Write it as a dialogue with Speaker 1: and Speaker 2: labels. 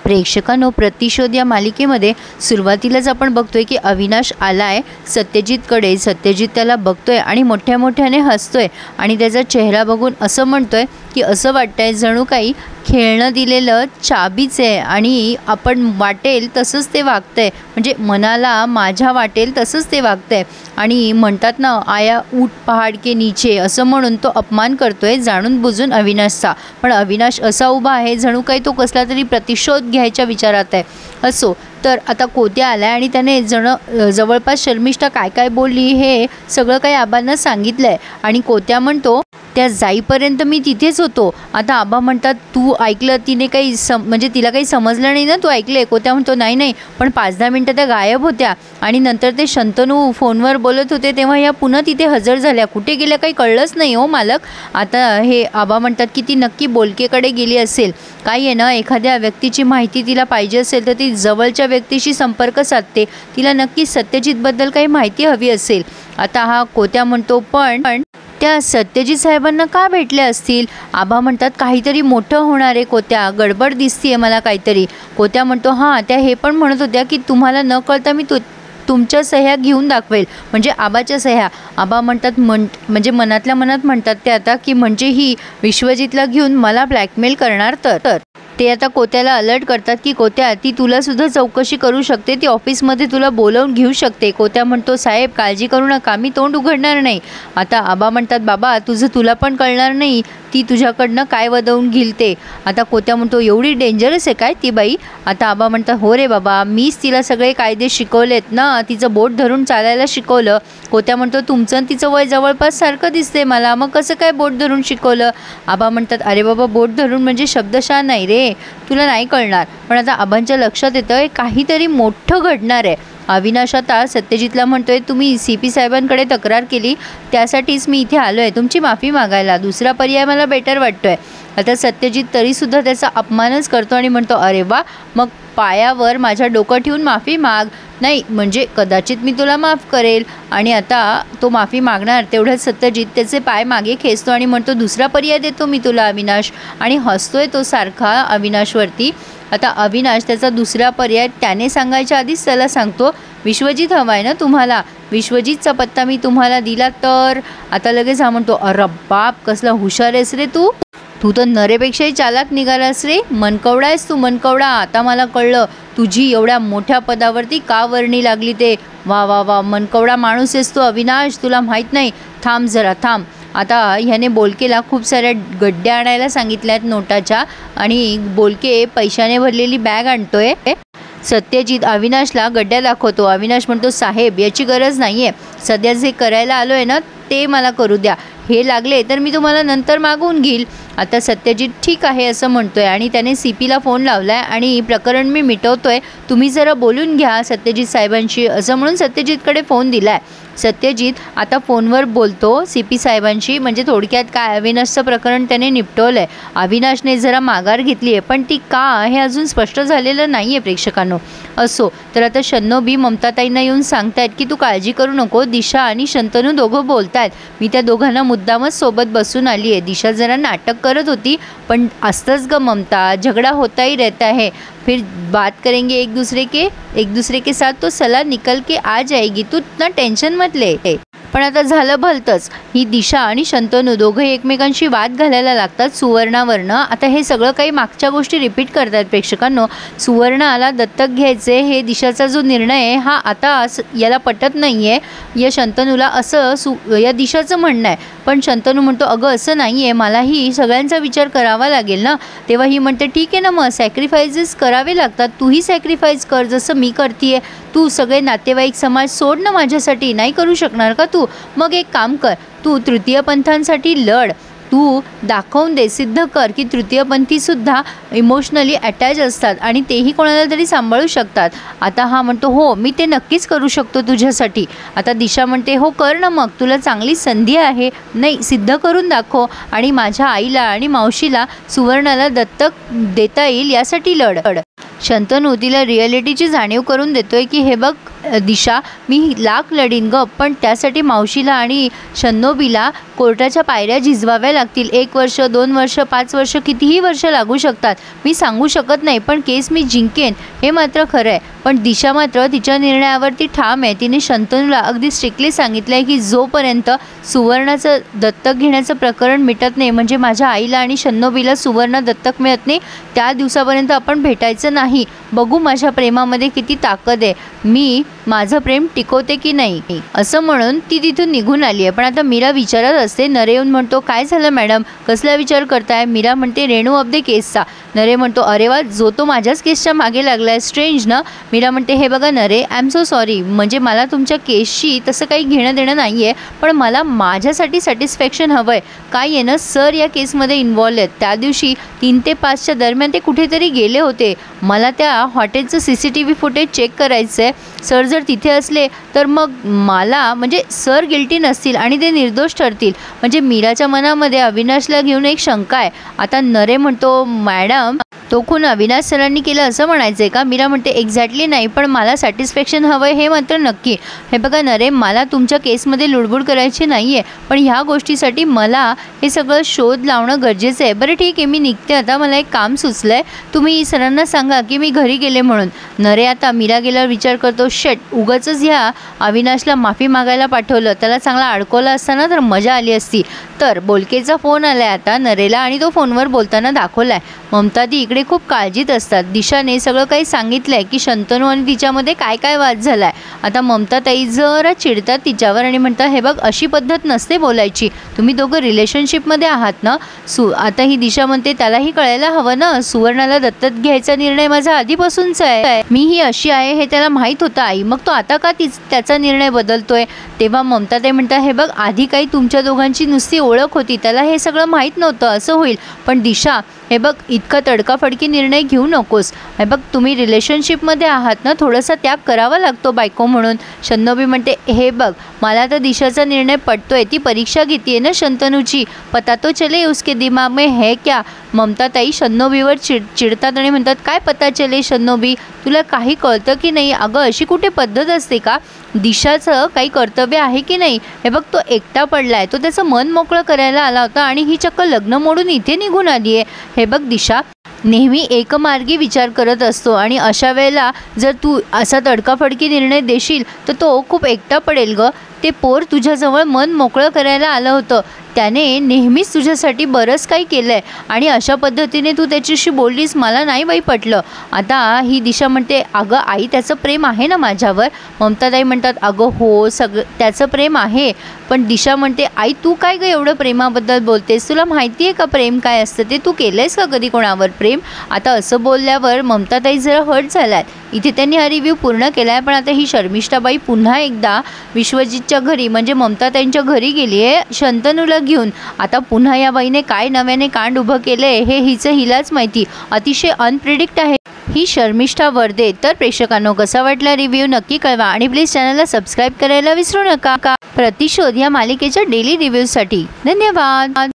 Speaker 1: प्रेक्षकांनो, प्रतिशोध या मालिकेमध्ये सुरुवातीलाच आपण बघतोय की अविनाश आलाय सत्यजितकडे. सत्यजित त्याला बघतोय आणि मोठ्या मोठ्याने हसतोय आणि त्याचा चेहरा बघून असं म्हणतोय की असं वाटतंय जणू काही खेळणं दिलेलं चाबीच आहे आणि आपण वाटेल तसंच ते वागतंय, म्हणजे मनाला माझ्या वाटेल तसंच ते वागतंय. आणि म्हणतात ना, आया ऊट पहाड के नीचे, असं म्हणून तो अपमान करतोय जाणून बुजून अविनाशचा. पण अविनाश असा उभा आहे जणू काही तो कसला तरी प्रतिशोध घ्यायच्या विचारात आहे. असो तर आता कोत्या आलाय आणि त्याने जवळपास शर्मिष्ठा काय काय बोलली हे सगळं काही आबांना सांगितलं आहे. आणि कोत्या म्हणतो त्या जाईपर्यंत मी तिथेच होतो. आता आबा म्हणतात तू ऐकलं, तिने काही म्हणजे तिला काही समजलं नाही ना, तू ऐकले? कोत्या म्हणतो नाही नाही, पण 5-10 मिनटं त्या गायब होत्या आणि नंतर ते शंतनू फोनवर बोलत होते तेव्हा या पुन्हा तिथे हजर झाल्या. कुठे गेल्या काही कळलंच नाही हो मालक. आता हे आबा म्हणतात की ती नक्की बोलकेकडे गेली असेल. काय आहे ना, एखाद्या व्यक्तीची माहिती तिला पाहिजे असेल तर ती जवळच्या व्यक्तीशी संपर्क साधते. तिला नक्की सत्यजितबद्दल काही माहिती हवी असेल. आता हा कोत्या म्हणतो पण त्या सत्यजित साहेबांना का भेटले असतील? आबा म्हणतात काहीतरी मोठं होणार आहे कोत्या, गडबड दिसतीये मला काहीतरी. कोत्या म्हणतो हां, त्या हे पण म्हणत होत्या की तुम्हाला न कळता मी तुमच्या सह्या घेऊन दाखवेल, म्हणजे आबाच्या सह्या. आबा म्हणतात म्हणजे मनातल्या मनात म्हणतात ते आता की म्हणजे ही विश्वजितला घेऊन मला ब्लॅकमेल करणार. तर ते आता कोत्याला अलर्ट करतात की कोत्या, ती तुला सुद्धा चौकशी करू शकते, ती ऑफिसमध्ये तुला बोलावून घेऊ शकते. कोत्या म्हणतो साहेब काळजी करू नका, मी तोंड उघडणार नाही. आता आबा म्हणतात बाबा तुला पण कळणार नाही ती तुझ्याकडनं काय वदवून घेईल ते. आता कोत्या म्हणतो एवढी डेंजरस आहे काय ती बाई? आता आबा म्हणतात हो रे बाबा, मीच तिला सगळे कायदे शिकवलेत ना, तिचं बोट धरून चालायला शिकवलं. कोत्या म्हणतो तुमचं आणि तिचं वय जवळपास सारखं दिसते मला, मग कसं काय बोट धरून शिकवलं? आबा म्हणतात अरे बाबा, बोट धरून म्हणजे शब्दशः नाही रे, तुला नाही कळणार. पण आता आबांच्या लक्षात येतं काहीतरी मोठं घडणार आहे. अविनाश आता सत्यजितला म्हणतोय तुम्ही CP साहेबांकडे तक्रार केली, त्यासाठीच मी इथे आलो आहे तुमची माफी मागायला, दुसरा पर्याय मला बेटर वाटतोय. आता सत्यजित तरीसुद्धा त्याचा अपमानच करतो आणि म्हणतो अरे वा, मग पायावर माझ्या डोकं ठेवून माफी माग. नाही म्हणजे कदाचित मी तुला माफ करेल. आणि आता तो माफी मागणार तेवढ्याच सत्यजित त्याचे पाय मागे खेचतो आणि म्हणतो दुसरा पर्याय देतो मी तुला अविनाश, आणि हसतोय तो सारखा अविनाशवरती. आता अविनाश त्याचा दुसरा पर्याय त्याने सांगायच्या आधीच त्याला सांगतो विश्वजित हवा आहे ना तुम्हाला, विश्वजितचा पत्ता मी तुम्हाला दिला तर. आता लगेच हा म्हणतो अरे बाप, कसला हुशार आहेस रे तू तर नरेपेक्षाही चालाक निघालास रे, मनकवडा आहेस तू, मनकवडा. आता मला कळलं तुझी एवढ्या मोठ्या पदावरती का वर्णी लागली ते. वा वा वा, मनकवडा माणूस आहेस तू अविनाश, तुला माहीत नाही. थांब जरा थांब. आता ह्याने बोलकेला खूप साऱ्या गड्ड्या आणायला सांगितल्या आहेत नोटाच्या, आणि बोलके पैशाने भरलेली बॅग आणतोय. सत्यजित अविनाशला गड्ड्या दाखवतो. अविनाश म्हणतो साहेब याची गरज नाही आहे, सध्या जे करायला आलो आहे ना ते मला करू द्या, हे लागले तर मी तुम्हाला नंतर मागवून घेईल. आता सत्यजित ठीक आहे असं म्हणतोय आणि त्याने CPला फोन लावला आहे आणि प्रकरण मी मिटवतोय, तुम्ही जरा बोलून घ्या सत्यजित साहेबांशी, असं म्हणून सत्यजितकडे फोन दिला आहे. सत्यजित आता फोनवर बोलतो CP साहेबांशी, म्हणजे थोडक्यात काय अविनाशचं प्रकरण त्याने निपटवलं आहे. अविनाशने जरा माघार घेतली आहे पण ती का हे अजून स्पष्ट झालेलं नाही आहे प्रेक्षकांनो. असो तर आता शन्नोबी ममताताईंना येऊन सांगतायत की तू काळजी करू नको, दिशा आणि शंतनू दोघं बोलतायत, मी त्या दोघांना मुद्दामच सोबत बसून आली आहे. दिशा जरा नाटक करत होती पण असतंच ग ममता, झगड़ा होता ही रहता है, फिर बात करेंगे एक दूसरे के साथ तो सलाह निकल के आ जाएगी, तू इतना टेंशन मत ले. पण आता झालं भलतंच, ही दिशा आणि शंतनू दोघं एकमेकांशी वाद घालायला लागतात सुवर्णावरनं. आता हे सगळं काही मागच्या गोष्टी रिपीट करतात प्रेक्षकांनो. सुवर्णाला दत्तक घ्यायचे हे दिशाचा जो निर्णय आहे हा आता याला पटत नाही आहे या शंतनूला, असं या दिशाचं म्हणणं आहे. पण शंतनू म्हणतो अगं असं नाही आहे, मलाही सगळ्यांचा विचार करावा लागेल ना. तेव्हा ही म्हणते ठीक आहे ना, मग सॅक्रिफायसेस करावे लागतात, तूही सॅक्रिफाईस कर जसं मी करते. तू सगळे नातेवाईक समाज सोड ना माझ्यासाठी, नाही करू शकणार का तू? मग एक काम कर, तू तृतीयपंथांसाठी लढ, तू दाखवून दे, सिद्ध कर की तृतीयपंथीसुद्धा इमोशनली अटॅच असतात आणि तेही कोणाला तरी सांभाळू शकतात. आता हा म्हणतो हो मी ते नक्कीच करू शकतो तुझ्यासाठी. आता दिशा म्हणते हो कर ना, मग तुला चांगली संधी आहे, नाही सिद्ध करून दाखव आणि माझ्या आईला आणि मावशीला सुवर्णाला दत्तक देता येईल यासाठी लढ. शंतनू तिला रिॲलिटीची जाणीव करून देतोय की हे बघ दिशा मी लाख लढीन ग, पण त्यासाठी मावशीला आणि शन्नोबीला कोर्टाच्या पायऱ्या झिजवाव्या लागतील. 1 वर्ष, 2 वर्ष, 5 वर्ष, कितीही वर्ष लागू शकतात. मी सांगू शकत नाही, पण केस मी जिंकेन हे मात्र खरं आहे. पण दिशा मात्र तिच्या निर्णयावरती ठाम आहे. तिने शंतनूला अगदी स्ट्रिक्टली सांगितलं आहे की जोपर्यंत सुवर्णाचं दत्तक घेण्याचं प्रकरण मिटत नाही, म्हणजे माझ्या आईला आणि शन्नोबीला सुवर्ण दत्तक मिळत नाही, त्या दिवसापर्यंत आपण भेटायचं नाही. बघू माझ्या प्रेमामध्ये किती ताकद आहे, मी माझं प्रेम टिकवते की नाही, असं म्हणून ती तिथून निघून आली आहे. पण आता मीरा विचारत असते. नरे येऊन म्हणतो, काय झालं मॅडम, कसला विचार करताय? मीरा म्हणते, रेणू ऑफ द केसचा. नरे म्हणतो, अरे वा, जो तो माझ्याच केसच्या मागे लागलाय, स्ट्रेंज ना. मीरा म्हणते, हे बघा नरे, आय एम सो सॉरी, म्हणजे मला तुमच्या केसशी तसं काही घेणं देणं नाही आहे, पण मला माझ्यासाठी सॅटिस्फॅक्शन हवं आहे. काय आहे ना, सर या केसमध्ये इन्व्हॉल्व आहेत. त्या दिवशी 3 ते 5च्या दरम्यान ते कुठेतरी गेले होते. मला त्या हॉटेलचं CCTV फुटेज चेक करायचं आहे. सर जर तिथे असले तर मग मला, म्हणजे सर गिल्टी नसतील आणि ते निर्दोष ठरतील. म्हणजे मीराच्या मनामध्ये अविनाशला घेऊन एक शंका आहे. आता नरे म्हणतो, मॅडम तो खून अविनाश सरांनी केलं असं म्हणायचं आहे का? मीरा म्हणते, एक्झॅक्टली नाही, पण मला सॅटिस्फॅक्शन हवं आहे हे मात्र नक्की. हे बघा नरे, मला तुमच्या केसमध्ये लुडबुड करायची नाही आहे, पण ह्या गोष्टीसाठी मला हे सगळं शोध लावणं गरजेचं आहे. बरं ठीक आहे, मी निघते आता, मला एक काम सुचलं आहे, तुम्ही सरांना सांगा की मी घरी गेले म्हणून. नरे आता मीरा गेल्यावर विचार करतो, शेट, उगाचच ह्या अविनाशला माफी मागायला पाठवलं, त्याला चांगला अडकवलं असताना तर मजा आली असती. तर बोलकेचा फोन आला आहे आता नरेला आणि तो फोनवर बोलताना दाखवला आहे. ममता ती इकडे खूप काळजीत असतात. दिशाने सगळं काही सांगितलं आहे की शंतनू आणि तिच्यामध्ये काय काय वाद झाला आहे. आता ममता ताई जरा चिडतात तिच्यावर आणि म्हणतात, हे बघ, अशी पद्धत नसते बोलायची, तुम्ही दोघं रिलेशनशिपमध्ये आहात ना. आता ही दिशा म्हणते, त्यालाही कळायला हवं ना, सुवर्णाला दत्तक घ्यायचा निर्णय माझा आधीपासूनचा आहे, मी ही अशी आहे हे त्याला माहीत होतं आई, मग तो आता का त्याचा निर्णय बदलतोय? तेव्हा ममता ताई म्हणतात, हे बघ, आधी काही तुमच्या दोघांची नुसती ओळख होती, त्याला हे सगळं माहीत नव्हतं असं होईल. पण दिशा, हे बघ, इतका तडकाफडकी निर्णय घेऊ नकोस. हे बघ, तुम्ही रिलेशनशिपमध्ये आहात ना, थोडासा त्याग करावा लागतो बायको म्हणून. शन्नोबी म्हणते, हे बघ, मला तर दिशाचा निर्णय पटतोय, ती परीक्षा घेते ना शंतनूची, पता तो चले उसके दिमाग में है क्या. ममता ताई शन्नोबीवर चिडतात आणि म्हणतात, काय पता चले शन्नोबी, तुला काही कळतं की नाही? अगं, अशी कुठे पद्धत असते का? दिशाचं काही कर्तव्य आहे की नाही? हे बघ, तो एकटा पडलाय, तो त्याचं मन मोकळं करायला आला होता आणि ही चक्क लग्न मोडून इथे निघून आली आहे. हे बघ दिशा, नेहमी एकमार्गी विचार करत असतो आणि अशा वेळेला जर तू असा तडकाफडकी निर्णय देशील तर तो खूप एकटा पडेल ग. ते पोर तुझ्याजवळ मन मोकळं करायला आलं होतं, त्याने नेहमीच तुझ्यासाठी बरंच काही केलं आहे आणि अशा पद्धतीने तू त्याच्याशी बोललीस, मला नाही बाई पटलं. आता ही दिशा म्हणते, अगं आई, त्याचं प्रेम आहे ना माझ्यावर. ममताताई म्हणतात, अगं हो, सगळं त्याचं प्रेम आहे, पण दिशा म्हणते, आई तू काय गं एवढं प्रेमाबद्दल बोलतेस? तुला माहिती आहे का प्रेम काय असतं ते? तू केलं आहेस का कधी कोणावर प्रेम? आता असं बोलल्यावर ममताताई जरा हर्ट झाल्यात. इथे त्यांनी हा रिव्ह्यू पूर्ण केला आहे. पण आता ही शर्मिष्ठाबाई पुन्हा एकदा विश्वजितच्या घरी, म्हणजे ममताताईंच्या घरी गेली आहे शंतनूला घेऊन. आता पुन्हा या बाईने काय नव्याने कांड उभं केलं आहे हे हिलाच माहिती. अतिशय अनप्रिडिक्ट आहे ही शर्मिष्ठा वर्दे. तर प्रेक्षकांनो, कसा वाटला रिव्ह्यू नक्की कळवा आणि प्लीज चॅनलला सबस्क्राईब करायला विसरू नका. प्रतिशोध या मालिकेच्या डेली रिव्ह्यूसाठी धन्यवाद.